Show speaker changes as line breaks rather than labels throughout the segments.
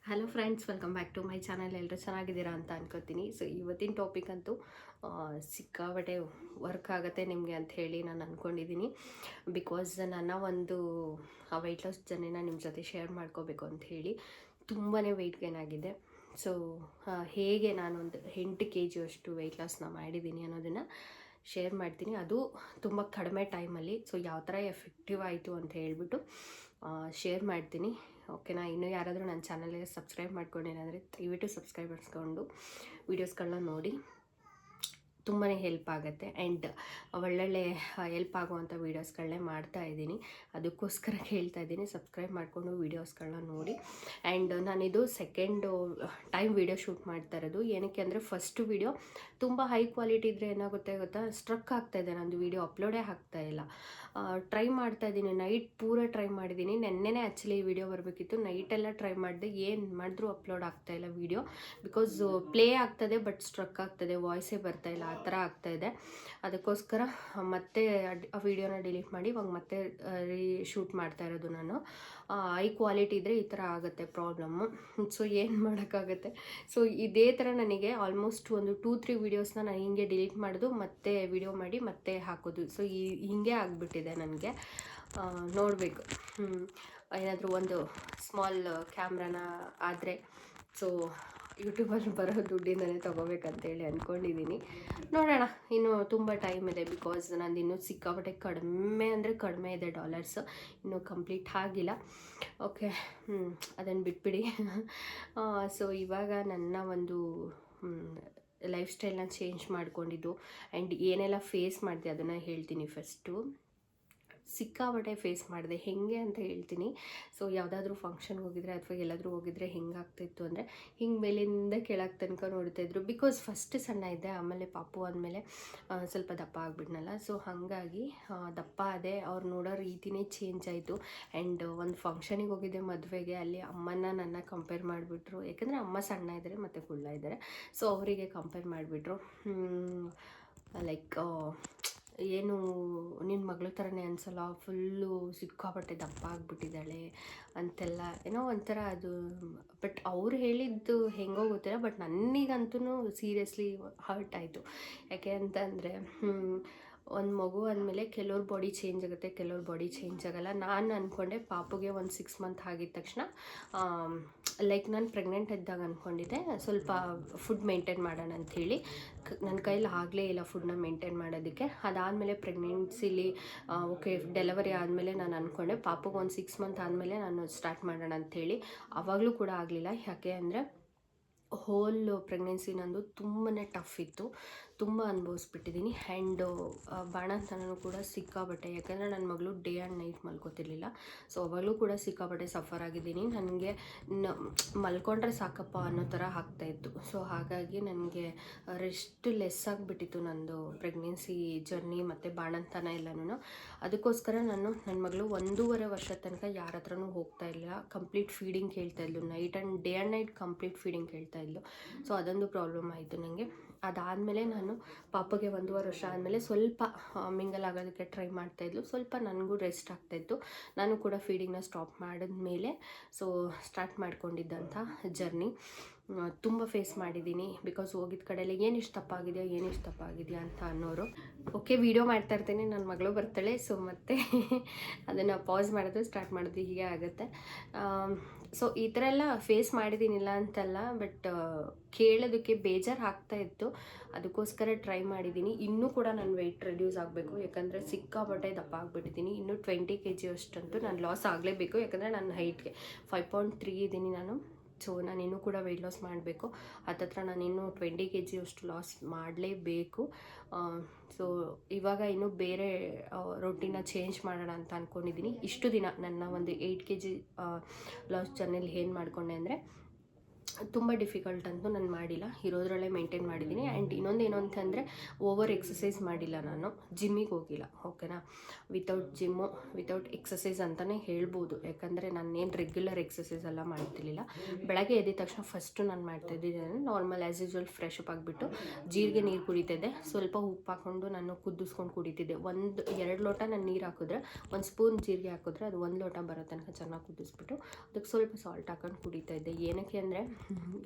Hello friends, welcome back to my channel. ಎಲ್ಲರೂ ಚೆನ್ನಾಗಿದ್ದೀರಾ ಅಂತ ಅನ್ಕೋತೀನಿ. ಸೊ ಇವತ್ತಿನ ಟಾಪಿಕ್ ಅಂತೂ ಸಿಕ್ಕಾಪಟ್ಟೆ ವರ್ಕ್ ಆಗುತ್ತೆ ನಿಮಗೆ ಅಂತ ಹೇಳಿ ನಾನು ಅಂದ್ಕೊಂಡಿದ್ದೀನಿ. ಬಿಕಾಸ್ ನನ್ನ ಒಂದು ವೆಯ್ಟ್ ಲಾಸ್ ಜರ್ನಿನ ನಿಮ್ಮ ಜೊತೆ ಶೇರ್ ಮಾಡ್ಕೋಬೇಕು ಅಂತ ಹೇಳಿ ತುಂಬಾ ವೆಯ್ಟ್ ಗೇನ್ ಆಗಿದೆ. ಸೊ ಹೇಗೆ ನಾನೊಂದು 8 kg ಅಷ್ಟು ವೆಯ್ಟ್ ಲಾಸ್ನ ಮಾಡಿದ್ದೀನಿ ಅನ್ನೋದನ್ನು ಶೇರ್ ಮಾಡ್ತೀನಿ. ಅದು ತುಂಬ ಕಡಿಮೆ ಟೈಮಲ್ಲಿ. ಸೊ ಯಾವ ಥರ ಎಫೆಕ್ಟಿವ್ ಆಯಿತು ಅಂತ ಹೇಳ್ಬಿಟ್ಟು ಶೇರ್ ಮಾಡ್ತೀನಿ. ಓಕೆನಾ? ಇನ್ನೂ ಯಾರಾದರೂ ನನ್ನ ಚಾನಲ್ಗೆ ಸಬ್ಸ್ಕ್ರೈಬ್ ಮಾಡ್ಕೊಂಡೇನಾದರೆ ದಯವಿಟ್ಟು ಸಬ್ಸ್ಕ್ರೈಬ್ ಮಾಡಿಸ್ಕೊಂಡು ವೀಡಿಯೋಸ್ಗಳನ್ನ ನೋಡಿ. ತುಂಬಾ ಹೆಲ್ಪ್ ಆಗುತ್ತೆ. ಆ್ಯಂಡ್ ಒಳ್ಳೊಳ್ಳೆ ಹೆಲ್ಪ್ ಆಗುವಂಥ ವೀಡಿಯೋಸ್ಗಳನ್ನೇ ಮಾಡ್ತಾಯಿದ್ದೀನಿ. ಅದಕ್ಕೋಸ್ಕರ ಹೇಳ್ತಾ ಇದ್ದೀನಿ, ಸಬ್ಸ್ಕ್ರೈಬ್ ಮಾಡಿಕೊಂಡು ವೀಡಿಯೋಸ್ಗಳನ್ನ ನೋಡಿ. ಆ್ಯಂಡ್ ನಾನಿದು ಸೆಕೆಂಡು ಟೈಮ್ ವೀಡಿಯೋ ಶೂಟ್ ಮಾಡ್ತಾ ಇರೋದು. ಏನಕ್ಕೆ ಅಂದರೆ ಫಸ್ಟು ವೀಡಿಯೋ ತುಂಬ ಹೈ ಕ್ವಾಲಿಟಿ ಇದ್ದರೆ ಏನಾಗುತ್ತೆ ಗೊತ್ತಾ, ಸ್ಟ್ರಕ್ ಆಗ್ತಾಯಿದೆ, ನಂದು ವೀಡಿಯೋ ಅಪ್ಲೋಡೇ ಆಗ್ತಾಯಿಲ್ಲ. ಟ್ರೈ ಮಾಡ್ತಾಯಿದ್ದೀನಿ, ನೈಟ್ ಪೂರ ಟ್ರೈ ಮಾಡಿದ್ದೀನಿ. ನೆನ್ನೆನೇ ಆ್ಯಕ್ಚುಲಿ ವೀಡಿಯೋ ಬರಬೇಕಿತ್ತು, ನೈಟೆಲ್ಲ ಟ್ರೈ ಮಾಡಿದೆ, ಏನು ಮಾಡಿದ್ರೂ ಅಪ್ಲೋಡ್ ಆಗ್ತಾಯಿಲ್ಲ ವೀಡಿಯೋ. ಬಿಕಾಸ್ ಪ್ಲೇ ಆಗ್ತದೆ ಬಟ್ ಸ್ಟ್ರಕ್ ಆಗ್ತದೆ, ವಾಯ್ಸೇ ಬರ್ತಾಯಿಲ್ಲ, ಆ ಥರ ಆಗ್ತಾಯಿದೆ. ಅದಕ್ಕೋಸ್ಕರ ಮತ್ತೆ ಆ ವಿಡಿಯೋನ ಡಿಲೀಟ್ ಮಾಡಿ ಇವಾಗ ಮತ್ತೆ ಶೂಟ್ ಮಾಡ್ತಾ ಇರೋದು ನಾನು. ಹೈ ಕ್ವಾಲಿಟಿ ಇದ್ದರೆ ಈ ಥರ ಆಗುತ್ತೆ ಪ್ರಾಬ್ಲಮ್ಮು. ಸೊ ಏನು ಮಾಡೋಕ್ಕಾಗುತ್ತೆ. ಸೊ ಇದೇ ಥರ ನನಗೆ ಆಲ್ಮೋಸ್ಟ್ ಒಂದು 2-3 ವೀಡಿಯೋಸ್ನ ನಾನು ಹಿಂಗೆ ಡಿಲೀಟ್ ಮಾಡೋದು, ಮತ್ತೆ ವಿಡಿಯೋ ಮಾಡಿ ಮತ್ತೆ ಹಾಕೋದು. ಸೊ ಹಿಂಗೆ ಆಗಿಬಿಟ್ಟಿದೆ ನನಗೆ. ನೋಡಬೇಕು, ಏನಾದರೂ ಒಂದು ಸ್ಮಾಲ್ ಕ್ಯಾಮ್ರಾನ ಆದರೆ ಸೊ ಯೂಟ್ಯೂಬಲ್ಲಿ ಬರೋ ದುಡ್ಡಿಂದನೇ ತೊಗೋಬೇಕಂತೇಳಿ ಅಂದ್ಕೊಂಡಿದ್ದೀನಿ. ನೋಡೋಣ, ಇನ್ನು ತುಂಬ ಟೈಮ್ ಇದೆ. ಬಿಕಾಸ್ ನಂದು ಇನ್ನೂ ಸಿಕ್ಕಾಪಟ್ಟೆ ಕಡಿಮೆ ಅಂದರೆ ಕಡಿಮೆ ಇದೆ ಡಾಲರ್ಸ್, ಇನ್ನೂ ಕಂಪ್ಲೀಟ್ ಆಗಿಲ್ಲ. ಓಕೆ, ಅದನ್ನು ಬಿಟ್ಬಿಡಿ. ಸೊ ಇವಾಗ ನನ್ನ ಒಂದು ಲೈಫ್ ಸ್ಟೈಲ್ನ ಚೇಂಜ್ ಮಾಡ್ಕೊಂಡಿದ್ದು ಆ್ಯಂಡ್ ಏನೆಲ್ಲ ಫೇಸ್ ಮಾಡಿದೆ ಅದನ್ನು ಹೇಳ್ತೀನಿ. ಫಸ್ಟು ಸಿಕ್ಕಾಪಟ್ಟೆ ಫೇಸ್ ಮಾಡಿದೆ, ಹೇಗೆ ಅಂತ ಹೇಳ್ತೀನಿ. ಸೊ ಯಾವುದಾದ್ರೂ ಫಂಕ್ಷನ್ಗೆ ಹೋಗಿದ್ರೆ ಅಥವಾ ಎಲ್ಲಾದರೂ ಹೋಗಿದ್ರೆ ಹೆಂಗಾಗ್ತಿತ್ತು ಅಂದರೆ, ಹಿಂಗೆ ಮೇಲಿಂದ ಕೆಳಗೆ ತನಕ ನೋಡ್ತಾಯಿದ್ರು. ಬಿಕಾಸ್ ಫಸ್ಟ್ ಸಣ್ಣ ಇದ್ದೆ, ಆಮೇಲೆ ಪಾಪು ಆದಮೇಲೆ ಸ್ವಲ್ಪ ದಪ್ಪ ಆಗಿಬಿಟ್ನಲ್ಲ. ಸೊ ಹಾಗಾಗಿ ದಪ್ಪ ಆದೆ, ಅವ್ರು ನೋಡೋ ರೀತಿಯೇ ಚೇಂಜ್ ಆಯಿತು. ಆ್ಯಂಡ್ ಒಂದು ಫಂಕ್ಷನಿಗೆ ಹೋಗಿದ್ದೆ, ಮದುವೆಗೆ. ಅಲ್ಲಿ ಅಮ್ಮನ ನನ್ನ ಕಂಪೇರ್ ಮಾಡಿಬಿಟ್ರು. ಯಾಕಂದರೆ ಅಮ್ಮ ಸಣ್ಣ ಇದ್ದಾರೆ ಮತ್ತು ಕುಳ್ಳ ಇದ್ದಾರೆ. ಸೊ ಅವರಿಗೆ ಕಂಪೇರ್ ಮಾಡಿಬಿಟ್ರು. ಲೈಕ್ ಏನು ನಿನ್ನ ಮಗಳ ಥರನೇ ಅನಿಸಲ್ಲ, ಫುಲ್ಲು ಸಿಕ್ಕಾಪಟ್ಟೆ ದಪ್ಪ ಆಗಿಬಿಟ್ಟಿದ್ದಾಳೆ ಅಂತೆಲ್ಲ ಏನೋ ಒಂಥರ ಅದು. ಬಟ್ ಅವ್ರು ಹೇಳಿದ್ದು ಹೆಂಗೋ ಗೊತ್ತಿಲ್ಲ, ಬಟ್ ನನಗಂತೂ ಸೀರಿಯಸ್ಲಿ ಹರ್ಟ್ ಆಯಿತು. ಯಾಕೆ ಅಂತಂದರೆ ಒಂದು ಮಗು ಅಂದಮೇಲೆ ಕೆಲವ್ರ ಬಾಡಿ ಚೇಂಜ್ ಆಗುತ್ತೆ, ಕೆಲವ್ರ ಬಾಡಿ ಚೇಂಜ್ ಆಗೋಲ್ಲ. ನಾನು ಅಂದ್ಕೊಂಡೆ ಪಾಪುಗೆ ಒಂದು 6 ಮಂತ್ ಆಗಿದ ತಕ್ಷಣ ಲೈಕ್ ನಾನು ಪ್ರೆಗ್ನೆಂಟ್ ಇದ್ದಾಗ ಅಂದ್ಕೊಂಡಿದ್ದೆ ಸ್ವಲ್ಪ ಫುಡ್ ಮೇಂಟೈನ್ ಮಾಡೋಣ ಅಂಥೇಳಿ. ನನ್ನ ಕೈಲಿ ಆಗಲೇ ಇಲ್ಲ ಫುಡ್ನ ಮೇಂಟೈನ್ ಮಾಡೋದಕ್ಕೆ. ಅದಾದಮೇಲೆ ಪ್ರೆಗ್ನೆನ್ಸಿಲಿ ಓಕೆ ಡೆಲಿವರಿ ಆದಮೇಲೆ ನಾನು ಅಂದ್ಕೊಂಡೆ ಪಾಪುಗೆ ಒಂದು 6 ಮಂತ್ ಆದಮೇಲೆ ನಾನು ಸ್ಟಾರ್ಟ್ ಮಾಡೋಣ ಅಂಥೇಳಿ. ಆವಾಗಲೂ ಕೂಡ ಆಗಲಿಲ್ಲ. ಯಾಕೆ ಅಂದರೆ ಹೋಲ್ ಪ್ರೆಗ್ನೆನ್ಸಿ ನಂದು ತುಂಬಾ ಟಫ್ ಇತ್ತು, ತುಂಬ ಅನುಭವಿಸ್ಬಿಟ್ಟಿದ್ದೀನಿ. ಆ್ಯಂಡ್ ಬಾಣಂತನೂ ಕೂಡ ಸಿಕ್ಕಾಬಟ್ಟೆ, ಯಾಕಂದರೆ ನನ್ನ ಮಗಳು ಡೇ ಆ್ಯಂಡ್ ನೈಟ್ ಮಲ್ಕೋತಿರ್ಲಿಲ್ಲ. ಸೊ ಅವಾಗಲೂ ಕೂಡ ಸಿಕ್ಕಾಬಟ್ಟೆ ಸಫರ್ ಆಗಿದ್ದೀನಿ. ನನಗೆ ಮಲ್ಕೊಂಡ್ರೆ ಸಾಕಪ್ಪ ಅನ್ನೋ ಥರ ಆಗ್ತಾಯಿತ್ತು. ಸೊ ಹಾಗಾಗಿ ನನಗೆ ರೆಸ್ಟ್ ಲೆಸ್ ಆಗಿಬಿಟ್ಟಿತ್ತು ನಂದು ಪ್ರೆಗ್ನೆನ್ಸಿ ಜರ್ನಿ ಮತ್ತು ಬಾಣಂತನ ಎಲ್ಲನೂ. ಅದಕ್ಕೋಸ್ಕರ ನಾನು ನನ್ನ ಮಗಳು 1.5 ವರ್ಷದ ತನಕ ಯಾರ ಹತ್ರನೂ ಹೋಗ್ತಾ ಇಲ್ಲ. ಕಂಪ್ಲೀಟ್ ಫೀಡಿಂಗ್ ಕೇಳ್ತಾಯಿದ್ಲು, night and day and night complete feeding ಕೇಳ್ತಾಯಿದ್ಲು. ಸೊ ಅದೊಂದು ಪ್ರಾಬ್ಲಮ್ ಆಯಿತು ನನಗೆ. ಅದಾದಮೇಲೆ ನಾನು ಪಾಪಗೆ 1.5 ವರ್ಷ ಆದಮೇಲೆ ಸ್ವಲ್ಪ ಮಿಂಗಲ್ ಆಗೋದಕ್ಕೆ ಟ್ರೈ ಮಾಡ್ತಾಯಿದ್ಲು. ಸ್ವಲ್ಪ ನನಗೂ ರೆಸ್ಟ್ ಆಗ್ತಾಯಿತ್ತು. ನಾನು ಕೂಡ ಫೀಡಿಂಗ್ನ ಸ್ಟಾಪ್ ಮಾಡಿದ್ಮೇಲೆ ಸೊ ಸ್ಟಾರ್ಟ್ ಮಾಡ್ಕೊಂಡಿದ್ದಂಥ ಜರ್ನಿ ತುಂಬ ಫೇಸ್ ಮಾಡಿದ್ದೀನಿ. ಬಿಕಾಸ್ ಹೋಗಿದ್ದ ಕಡೆಯಲ್ಲಿ ಏನು ಇಷ್ಟು ತಪ್ಪ ಆಗಿದೆಯಾ ಅಂತ ಅನ್ನೋರು. ಓಕೆ, ವೀಡಿಯೋ ಮಾಡ್ತಾ ಇರ್ತೀನಿ, ನನ್ನ ಮಗಳು ಬರ್ತಾಳೆ. ಸೊ ಮತ್ತೆ ಅದನ್ನು ಪಾಸ್ ಮಾಡೋದು ಸ್ಟಾರ್ಟ್ ಮಾಡೋದು ಹೀಗೆ ಆಗುತ್ತೆ. ಸೊ ಈ ಥರ ಎಲ್ಲ ಫೇಸ್ ಮಾಡಿದ್ದೀನಿಲ್ಲ ಅಂತಲ್ಲ, ಬಟ್ ಕೇಳೋದಕ್ಕೆ ಬೇಜಾರು ಆಗ್ತಾಯಿತ್ತು. ಅದಕ್ಕೋಸ್ಕರ ಟ್ರೈ ಮಾಡಿದ್ದೀನಿ. ಇನ್ನೂ ಕೂಡ ನಾನು ವೆಯ್ಟ್ ರೆಡ್ಯೂಸ್ ಆಗಬೇಕು, ಯಾಕಂದರೆ ಸಿಕ್ಕಾಪಟ್ಟೆ ದಪ್ಪ ಆಗಿಬಿಟ್ಟಿದ್ದೀನಿ. ಇನ್ನೂ 20 kg ಅಷ್ಟಂತೂ ನಾನು ಲಾಸ್ ಆಗಲೇಬೇಕು. ಯಾಕಂದರೆ ನನ್ನ ಹೈಟ್ಗೆ 5.3 ಇದ್ದೀನಿ ನಾನು. ಸೊ ನಾನಿನ್ನೂ ಕೂಡ ವೆಯ್ಟ್ ಲಾಸ್ ಮಾಡಬೇಕು. ಹತ್ತತ್ರ ನಾನಿನ್ನೂ 20 kg ಅಷ್ಟು ಲಾಸ್ ಮಾಡಲೇಬೇಕು. ಸೊ ಇವಾಗ ಇನ್ನೂ ಬೇರೆ ರೊಟೀನ ಚೇಂಜ್ ಮಾಡೋಣ ಅಂತ ಅಂದ್ಕೊಂಡಿದ್ದೀನಿ. ಇಷ್ಟು ದಿನ ನನ್ನ ಒಂದು 8 kg ಲಾಸ್ ಜರ್ನಿಲಿ ಏನು ಮಾಡಿಕೊಂಡೆ ಅಂದರೆ ತುಂಬ ಡಿಫಿಕಲ್ಟ್ ಅಂತೂ ನಾನು ಮಾಡಿಲ್ಲ, ಇರೋದ್ರಲ್ಲೇ ಮೇಂಟೈನ್ ಮಾಡಿದ್ದೀನಿ. ಆ್ಯಂಡ್ ಇನ್ನೊಂದೇನು ಅಂತಂದರೆ ಓವರ್ ಎಕ್ಸಸೈಸ್ ಮಾಡಿಲ್ಲ, ನಾನು ಜಿಮ್ಮಿಗೆ ಹೋಗಿಲ್ಲ, ಓಕೆನಾ. ವಿತೌಟ್ ಜಿಮ್ಮು ವಿತೌಟ್ ಎಕ್ಸಸೈಸ್ ಅಂತಲೇ ಹೇಳ್ಬೋದು, ಯಾಕಂದರೆ ನಾನೇನು ರೆಗ್ಯುಲರ್ ಎಕ್ಸಸೈಸ್ ಎಲ್ಲ ಮಾಡ್ತಿರ್ಲಿಲ್ಲ. ಬೆಳಗ್ಗೆ ಎದ್ದಿದ ತಕ್ಷಣ ಫಸ್ಟು ನಾನು ಮಾಡ್ತಾಯಿದ್ದಿದ್ದೇನೆ normal as usual fresh up ಆಗಿಬಿಟ್ಟು ಜೀರಿಗೆ ನೀರು ಕುಡಿತಿದ್ದೆ, ಸ್ವಲ್ಪ ಉಪ್ಪು ಹಾಕ್ಕೊಂಡು ನಾನು ಕುದಿಸ್ಕೊಂಡು ಕುಡಿತಿದ್ದೆ. 1-2 ಲೋಟ ನಾನು ನೀರು ಹಾಕಿದ್ರೆ 1 ಸ್ಪೂನ್ ಜೀರಿಗೆ ಹಾಕಿದ್ರೆ ಅದು 1 ಲೋಟ ಬರೋ ತನಕ ಚೆನ್ನಾಗಿ ಕುದಿಸ್ಬಿಟ್ಟು ಅದಕ್ಕೆ ಸ್ವಲ್ಪ ಸಾಲ್ಟ್ ಹಾಕೊಂಡು ಕುಡಿತಾ ಇದ್ದೆ. ಏನಕ್ಕೆ ಅಂದರೆ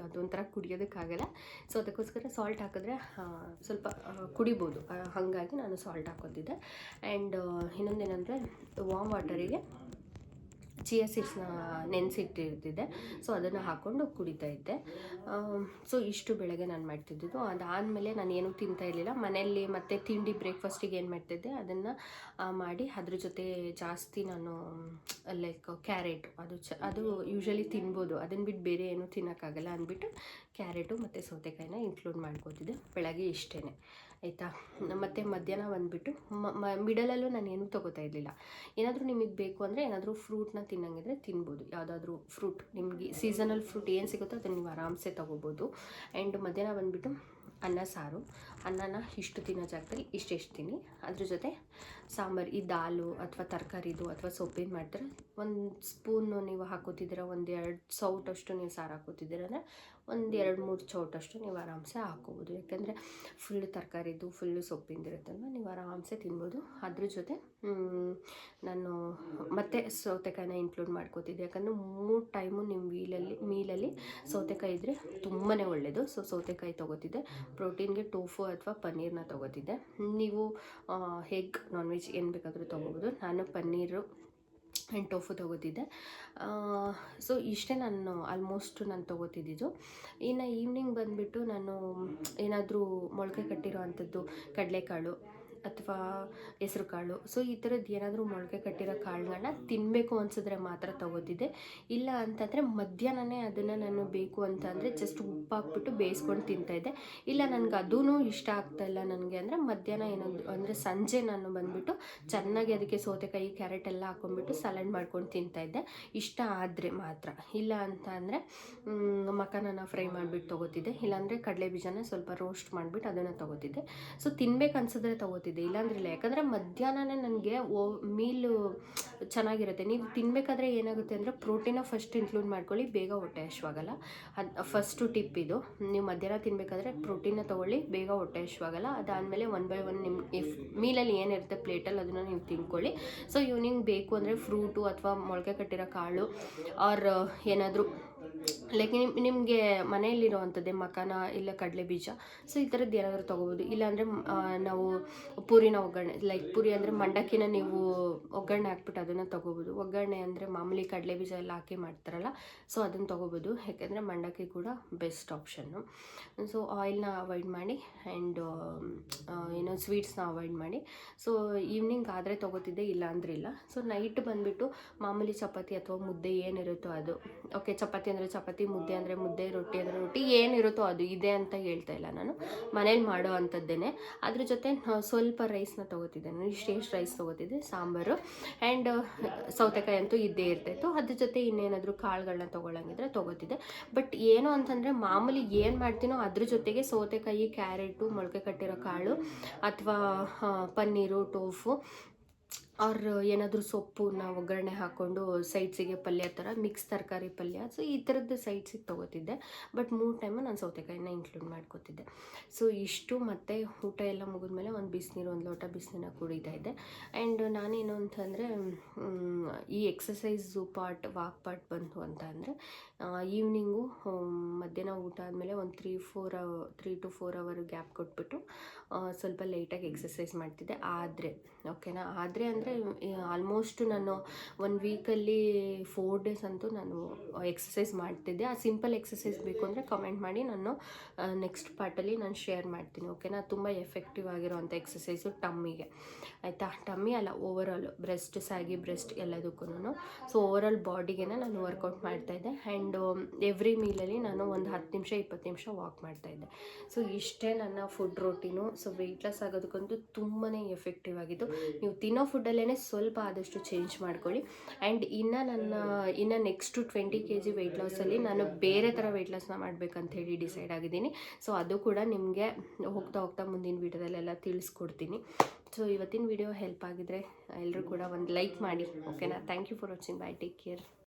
ಅದೊಂಥರ ಕುಡಿಯೋದಕ್ಕಾಗಲ್ಲ, ಸೊ ಅದಕ್ಕೋಸ್ಕರ ಸಾಲ್ಟ್ ಹಾಕಿದ್ರೆ ಸ್ವಲ್ಪ ಕುಡಿಬೋದು, ಹಾಗಾಗಿ ನಾನು ಸಾಲ್ಟ್ ಹಾಕೋತಿದ್ದೆ. ಆ್ಯಂಡ್ ಇನ್ನೊಂದೇನೆಂದರೆ ವಾಮ್ ವಾಟರಿಗೆ ಚಿಯಾ ಸೀಡ್ಸ್ನ ನೆನೆಸಿಟ್ಟಿರ್ತಿದ್ದೆ, ಸೊ ಅದನ್ನು ಹಾಕ್ಕೊಂಡು ಕುಡಿತಾ ಇದ್ದೆ. ಸೊ ಇಷ್ಟು ಬೆಳಗ್ಗೆ ನಾನು ಮಾಡ್ತಿದ್ದು. ಅದಾದಮೇಲೆ ನಾನು ಏನೂ ತಿಂತಾ ಇರಲಿಲ್ಲ ಮನೆಯಲ್ಲಿ. ಮತ್ತು ತಿಂಡಿ ಬ್ರೇಕ್ಫಾಸ್ಟಿಗೆ ಏನು ಮಾಡ್ತಿದ್ದೆ ಅದನ್ನು ಮಾಡಿ ಅದ್ರ ಜೊತೆ ಜಾಸ್ತಿ ನಾನು ಲೈಕ್ ಕ್ಯಾರೆಟ್, ಅದು ಯೂಶ್ವಲಿ ತಿನ್ಬೋದು, ಅದನ್ನು ಬಿಟ್ಟು ಬೇರೆ ಏನೂ ತಿನ್ನೋಕ್ಕಾಗಲ್ಲ ಅಂದ್ಬಿಟ್ಟು ಕ್ಯಾರೆಟು ಮತ್ತು ಸೌತೆಕಾಯಿನ ಇನ್ಕ್ಲೂಡ್ ಮಾಡ್ಕೋತಿದ್ದೆ ಬೆಳಗ್ಗೆ. ಇಷ್ಟೇ ಆಯಿತಾ. ಮತ್ತು ಮಧ್ಯಾಹ್ನ ಬಂದುಬಿಟ್ಟು ಮಿಡಲಲ್ಲೂ ನಾನು ಏನೂ ತೊಗೋತಾ ಇರಲಿಲ್ಲ. ಏನಾದರೂ ನಿಮಗೆ ಬೇಕು ಅಂದರೆ ಏನಾದರೂ ಫ್ರೂಟ್ನ ತಿನ್ನಂಗಿದ್ರೆ ತಿನ್ಬೋದು, ಯಾವುದಾದ್ರೂ ಫ್ರೂಟ್ ನಿಮಗೆ ಸೀಸನಲ್ ಫ್ರೂಟ್ ಏನು ಸಿಗುತ್ತೋ ಅದನ್ನು ನೀವು ಆರಾಮ್ಸೆ ತೊಗೋಬೋದು. ಆ್ಯಂಡ್ ಮಧ್ಯಾಹ್ನ ಬಂದುಬಿಟ್ಟು ಅನ್ನ ಸಾರು, ಅನ್ನನ ಇಷ್ಟು ತಿನ್ನೋ ಜಾಗದಲ್ಲಿ ಇಷ್ಟೆಷ್ಟು ತಿನ್ನಿ, ಅದ್ರ ಜೊತೆ ಸಾಂಬಾರು, ಈ ದಾಲು ಅಥವಾ ತರಕಾರಿದು ಅಥವಾ ಸೊಪ್ಪಿನ ಮಾಡ್ತಾರೆ 1 ಸ್ಪೂನು ನೀವು ಹಾಕೋತಿದ್ದೀರ, 1-2 ಸೌಟಷ್ಟು ನೀವು ಸಾರು ಹಾಕೋತಿದ್ದೀರ ಅಂದರೆ 1-2-3 ಚೌಟಷ್ಟು ನೀವು ಆರಾಮ್ಸೆ ಹಾಕ್ಕೋಬೋದು. ಯಾಕೆಂದರೆ ಫುಲ್ಲು ತರಕಾರಿದು ಫುಲ್ಲು ಸೊಪ್ಪಿಂದಿರುತ್ತಲ್ವ, ನೀವು ಆರಾಮ್ಸೆ ತಿನ್ಬೋದು. ಅದ್ರ ಜೊತೆ ನಾನು ಮತ್ತೆ ಸೌತೆಕಾಯಿನ ಇನ್ಕ್ಲೂಡ್ ಮಾಡ್ಕೋತಿದ್ದೆ, ಯಾಕಂದರೆ 3 ಟೈಮು ನಿಮ್ಮ ಮೀಲಲ್ಲಿ ಸೌತೆಕಾಯಿ ಇದ್ದರೆ ತುಂಬಾ ಒಳ್ಳೆಯದು. ಸೊ ಸೌತೆಕಾಯಿ ತೊಗೋತಿದ್ದೆ. ಪ್ರೋಟೀನ್ಗೆ ಟೋಫು ಅಥವಾ ಪನ್ನೀರನ್ನ ತೊಗೋತಿದ್ದೆ. ನೀವು ಎಗ್, ನಾನ್ ವೆಜ್ ಏನು ಬೇಕಾದರೂ ತೊಗೋಬೋದು. ನಾನು ಪನ್ನೀರು ಆ್ಯಂಡ್ ಟೋಫು ತೊಗೋತಿದ್ದೆ. ಸೊ ಇಷ್ಟೇ ನಾನು ಆಲ್ಮೋಸ್ಟ್ ನಾನು ತೊಗೋತಿದ್ದಿದ್ದು. ಇನ್ನು ಈವ್ನಿಂಗ್ ಬಂದುಬಿಟ್ಟು ನಾನು ಏನಾದರೂ ಮೊಳಕೆ ಕಟ್ಟಿರೋ ಅಂಥದ್ದು ಕಡಲೆಕಾಳು ಅಥವಾ ಹೆಸ್ರು ಕಾಳು, ಸೊ ಈ ಥರದ್ದು ಏನಾದರೂ ಮೊಳಕೆ ಕಟ್ಟಿರೋ ಕಾಳುಗಳನ್ನ ತಿನ್ನಬೇಕು ಅನಿಸಿದ್ರೆ ಮಾತ್ರ ತೊಗೋತಿದ್ದೆ. ಇಲ್ಲ ಅಂತಂದರೆ ಮಧ್ಯಾಹ್ನನೇ ಅದನ್ನು ನಾನು ಬೇಕು ಅಂತ ಅಂದರೆ ಜಸ್ಟ್ ಉಪ್ಪು ಹಾಕ್ಬಿಟ್ಟು ಬೇಯಿಸ್ಕೊಂಡು ತಿಂತಾಯಿದ್ದೆ. ಇಲ್ಲ ನನಗೆ ಅದೂ ಇಷ್ಟ ಆಗ್ತಾಯಿಲ್ಲ ನನಗೆ ಅಂದರೆ ಮಧ್ಯಾಹ್ನ ಏನೊಂದು ಅಂದರೆ ಸಂಜೆ ನಾನು ಬಂದುಬಿಟ್ಟು ಚೆನ್ನಾಗಿ ಅದಕ್ಕೆ ಸೌತೆಕಾಯಿ ಕ್ಯಾರೆಟ್ ಎಲ್ಲ ಹಾಕ್ಕೊಂಡ್ಬಿಟ್ಟು ಸಲಾಡ್ ಮಾಡ್ಕೊಂಡು ತಿಂತಾಯಿದ್ದೆ, ಇಷ್ಟ ಆದರೆ ಮಾತ್ರ. ಇಲ್ಲ ಅಂತ ಅಂದರೆ ಮಖಾನನ ಫ್ರೈ ಮಾಡಿಬಿಟ್ಟು ತೊಗೋತಿದ್ದೆ, ಇಲ್ಲಾಂದರೆ ಕಡಲೆ ಬೀಜನ ಸ್ವಲ್ಪ ರೋಸ್ಟ್ ಮಾಡಿಬಿಟ್ಟು ಅದನ್ನು ತೊಗೋತಿದ್ದೆ. ಸೊ ತಿನ್ಬೇಕು ಅನ್ಸಿದ್ರೆ ತೊಗೋತಿದ್ದೆ, ಇಲ್ಲಾಂದ್ರಿಲ್ಲ. ಯಾಕಂದರೆ ಮಧ್ಯಾಹ್ನನೇ ನನಗೆ ಮೀಲು ಚೆನ್ನಾಗಿರುತ್ತೆ. ನೀವು ತಿನ್ನಬೇಕಾದ್ರೆ ಏನಾಗುತ್ತೆ ಅಂದರೆ ಪ್ರೋಟೀನ ಫಸ್ಟ್ ಇನ್ಕ್ಲೂಡ್ ಮಾಡ್ಕೊಳ್ಳಿ, ಬೇಗ ಹೊಟ್ಟೆ ಹಶ್ವಾಗಲ್ಲ. ಅದು ಫಸ್ಟು ಟಿಪ್ ಇದು. ನೀವು ಮಧ್ಯಾಹ್ನ ತಿನ್ನಬೇಕಾದ್ರೆ ಪ್ರೋಟೀನ ತೊಗೊಳ್ಳಿ, ಬೇಗ ಹೊಟ್ಟೆ ಹಶ್ವಾಗಲ್ಲ. ಅದಾದಮೇಲೆ 1 ಬೈ 1 ನಿಮ್ಮ ಮೀಲಲ್ಲಿ ಏನಿರುತ್ತೆ ಪ್ಲೇಟಲ್ಲಿ ಅದನ್ನು ನೀವು ತಿನ್ಕೊಳ್ಳಿ. ಸೊ ಈವ್ನಿಂಗ್ ಬೇಕು ಅಂದರೆ ಫ್ರೂಟು ಅಥವಾ ಮೊಳಕೆ ಕಟ್ಟಿರೋ ಕಾಳು ಆರ್ ಏನಾದರೂ ಲೈಕ್ ನಿಮಗೆ ಮನೆಯಲ್ಲಿರೋವಂಥದ್ದೇ ಮಖಾನ ಇಲ್ಲ ಕಡಲೆ ಬೀಜ, ಸೊ ಈ ಥರದ್ದು ಏನಾದರೂ ತೊಗೋಬೋದು. ಇಲ್ಲಾಂದರೆ ನಾವು ಪೂರಿನ ಒಗ್ಗರಣೆ, ಲೈಕ್ ಪೂರಿ ಅಂದರೆ ಮಂಡಕ್ಕಿನ ನೀವು ಒಗ್ಗರಣೆ ಹಾಕ್ಬಿಟ್ಟು ಅದನ್ನು ತೊಗೋಬೋದು. ಒಗ್ಗರಣೆ ಅಂದರೆ ಮಾಮೂಲಿ ಕಡಲೆ ಬೀಜ ಎಲ್ಲ ಹಾಕಿ ಮಾಡ್ತಾರಲ್ಲ, ಸೊ ಅದನ್ನು ತೊಗೋಬೋದು. ಯಾಕೆಂದರೆ ಮಂಡಕ್ಕಿ ಕೂಡ ಬೆಸ್ಟ್ ಆಪ್ಷನ್ನು. ಸೊ ಆಯಿಲ್ನ ಅವಾಯ್ಡ್ ಮಾಡಿ ಆ್ಯಂಡ್ ಏನೋ ಸ್ವೀಟ್ಸ್ನ ಅವಾಯ್ಡ್ ಮಾಡಿ. ಸೊ ಈವ್ನಿಂಗ್ ಆದರೆ ತೊಗೋತಿದ್ದೆ, ಇಲ್ಲ ಅಂದ್ರೆ ಇಲ್ಲ. ಸೊ ನೈಟ್ ಬಂದುಬಿಟ್ಟು ಮಾಮೂಲಿ ಚಪಾತಿ ಅಥವಾ ಮುದ್ದೆ ಏನಿರುತ್ತೋ ಅದು, ಓಕೆ ಚಪಾತಿ ಅಂದರೆ ಚಪಾತಿ, ಮುದ್ದೆ ಅಂದರೆ ಮುದ್ದೆ, ರೊಟ್ಟಿ ಅಂದರೆ ರೊಟ್ಟಿ, ಏನಿರುತ್ತೋ ಅದು ಇದೆ ಅಂತ ಹೇಳ್ತಾ ಇಲ್ಲ ನಾನು, ಮನೇಲಿ ಮಾಡೋ ಅಂಥದ್ದೇನೆ. ಅದ್ರ ಜೊತೆ ಸ್ವಲ್ಪ ರೈಸ್ನ ತೊಗೋತಿದ್ದೆ ನಾನು, ಇಷ್ಟು ರೈಸ್ ತೊಗೋತಿದ್ದೆ, ಸಾಂಬಾರು ಆ್ಯಂಡ್ ಸೌತೆಕಾಯಿ ಅಂತೂ ಇದ್ದೇ ಇರ್ತಾಯಿತ್ತು. ಅದ್ರ ಜೊತೆ ಇನ್ನೇನಾದರೂ ಕಾಳುಗಳನ್ನ ತೊಗೊಳಂಗಿದ್ರೆ ತೊಗೋತಿದ್ದೆ. ಬಟ್ ಏನು ಅಂತಂದರೆ ಮಾಮೂಲಿ ಏನು ಮಾಡ್ತೀನೋ ಅದ್ರ ಜೊತೆಗೆ ಸೌತೆಕಾಯಿ, ಕ್ಯಾರೆಟು, ಮೊಳಕೆ ಕಟ್ಟಿರೋ ಕಾಳು ಅಥವಾ ಪನ್ನೀರು, ಟೋಫು ಆರ್ ಏನಾದರೂ ಸೊಪ್ಪನ್ನ ಒಗ್ಗರಣೆ ಹಾಕ್ಕೊಂಡು ಸೈಡ್ಸಿಗೆ ಪಲ್ಯ ಥರ ಮಿಕ್ಸ್ ತರಕಾರಿ ಪಲ್ಯ, ಸೊ ಈ ಥರದ್ದು ಸೈಡ್ಸಿಗೆ ತೊಗೋತಿದ್ದೆ. ಬಟ್ 3 ಟೈಮು ನಾನು ಸೌತೆಕಾಯಿನ ಇನ್ಕ್ಲೂಡ್ ಮಾಡ್ಕೋತಿದ್ದೆ. ಸೊ ಇಷ್ಟು. ಮತ್ತು ಊಟ ಎಲ್ಲ ಮುಗಿದ್ಮೇಲೆ ಒಂದು ಬಿಸಿನೀರು, 1 ಲೋಟ ಬಿಸಿನೀರನ್ನ ಕುಡಿತಾ ಇದ್ದೆ. ಆ್ಯಂಡ್ ನಾನೇನು ಅಂತಂದರೆ ಈ ಎಕ್ಸಸೈಸು ವಾಕ್ ಪಾರ್ಟ್ ಬಂತು ಅಂತ ಅಂದರೆ ಈವ್ನಿಂಗು ಮಧ್ಯಾಹ್ನ ಊಟ ಆದಮೇಲೆ ಒಂದು 3 to 4 ಅವರ್ ಗ್ಯಾಪ್ ಕೊಟ್ಬಿಟ್ಟು ಸ್ವಲ್ಪ ಲೈಟಾಗಿ ಎಕ್ಸಸೈಸ್ ಮಾಡ್ತಿದ್ದೆ. ಓಕೆನಾ, ಆದರೆ ಅಂದರೆ ಆಲ್ಮೋಸ್ಟ್ ನಾನು 1 ವೀಕಲ್ಲಿ 4 ಡೇಸ್ ಅಂತೂ ನಾನು ಎಕ್ಸಸೈಸ್ ಮಾಡ್ತಿದ್ದೆ. ಆ ಸಿಂಪಲ್ ಎಕ್ಸಸೈಸ್ ಬೇಕು ಅಂದರೆ ಕಮೆಂಟ್ ಮಾಡಿ, ನಾನು ನೆಕ್ಸ್ಟ್ ಪಾರ್ಟಲ್ಲಿ ನಾನು ಶೇರ್ ಮಾಡ್ತೀನಿ, ಓಕೆನಾ. ತುಂಬ ಎಫೆಕ್ಟಿವ್ ಆಗಿರೋವಂಥ ಎಕ್ಸಸೈಸು ಟಮ್ಮಿಗೆ, ಆಯಿತಾ. ಟಮ್ಮಿ ಅಲ್ಲ, ಓವರಾಲ್ ಬ್ರೆಸ್ಟ್, ಸ್ಯಾಗಿ ಬ್ರೆಸ್ಟ್ ಎಲ್ಲದಕ್ಕೂ. ಸೊ ಓವರಾಲ್ ಬಾಡಿಗೆ ನಾನು ವರ್ಕೌಟ್ ಮಾಡ್ತಾಯಿದ್ದೆ. ಆ್ಯಂಡ್ ಎವ್ರಿ ಮೀಲಲ್ಲಿ ನಾನು ಒಂದು 10 ನಿಮಿಷ 20 ನಿಮಿಷ ವಾಕ್ ಮಾಡ್ತಾಯಿದ್ದೆ. ಸೊ ಇಷ್ಟೇ ನನ್ನ ಫುಡ್ ರೋಟೀನು. ಸೊ ವೆಯ್ಟ್ ಲಾಸ್ ಆಗೋದಕ್ಕಂತೂ ತುಂಬಾ ಎಫೆಕ್ಟಿವ್ ಆಗಿತ್ತು. ನೀವು ತಿನ್ನೋ ಫುಡ್ಡಲ್ಲೇ ಮನೆಯಲ್ಲೇ ಸ್ವಲ್ಪ ಆದಷ್ಟು ಚೇಂಜ್ ಮಾಡ್ಕೊಳ್ಳಿ. ಆ್ಯಂಡ್ ಇನ್ನು ನೆಕ್ಸ್ಟು 20 kg ವೆಯ್ಟ್ ಲಾಸಲ್ಲಿ ನಾನು ಬೇರೆ ಥರ ವೆಯ್ಟ್ ಲಾಸ್ನ ಮಾಡಬೇಕಂತ ಹೇಳಿ ಡಿಸೈಡ್ ಆಗಿದ್ದೀನಿ. ಸೊ ಅದು ಕೂಡ ನಿಮಗೆ ಹೋಗ್ತಾ ಮುಂದಿನ ವೀಡಿಯೋದಲ್ಲೆಲ್ಲ ತಿಳಿಸ್ಕೊಡ್ತೀನಿ. ಸೊ ಇವತ್ತಿನ ವಿಡಿಯೋ ಹೆಲ್ಪ್ ಆಗಿದ್ರೆ ಎಲ್ಲರೂ ಕೂಡ ಒಂದು ಲೈಕ್ ಮಾಡಿ, ಓಕೆನಾ? Thank you for watching. Bye, take care.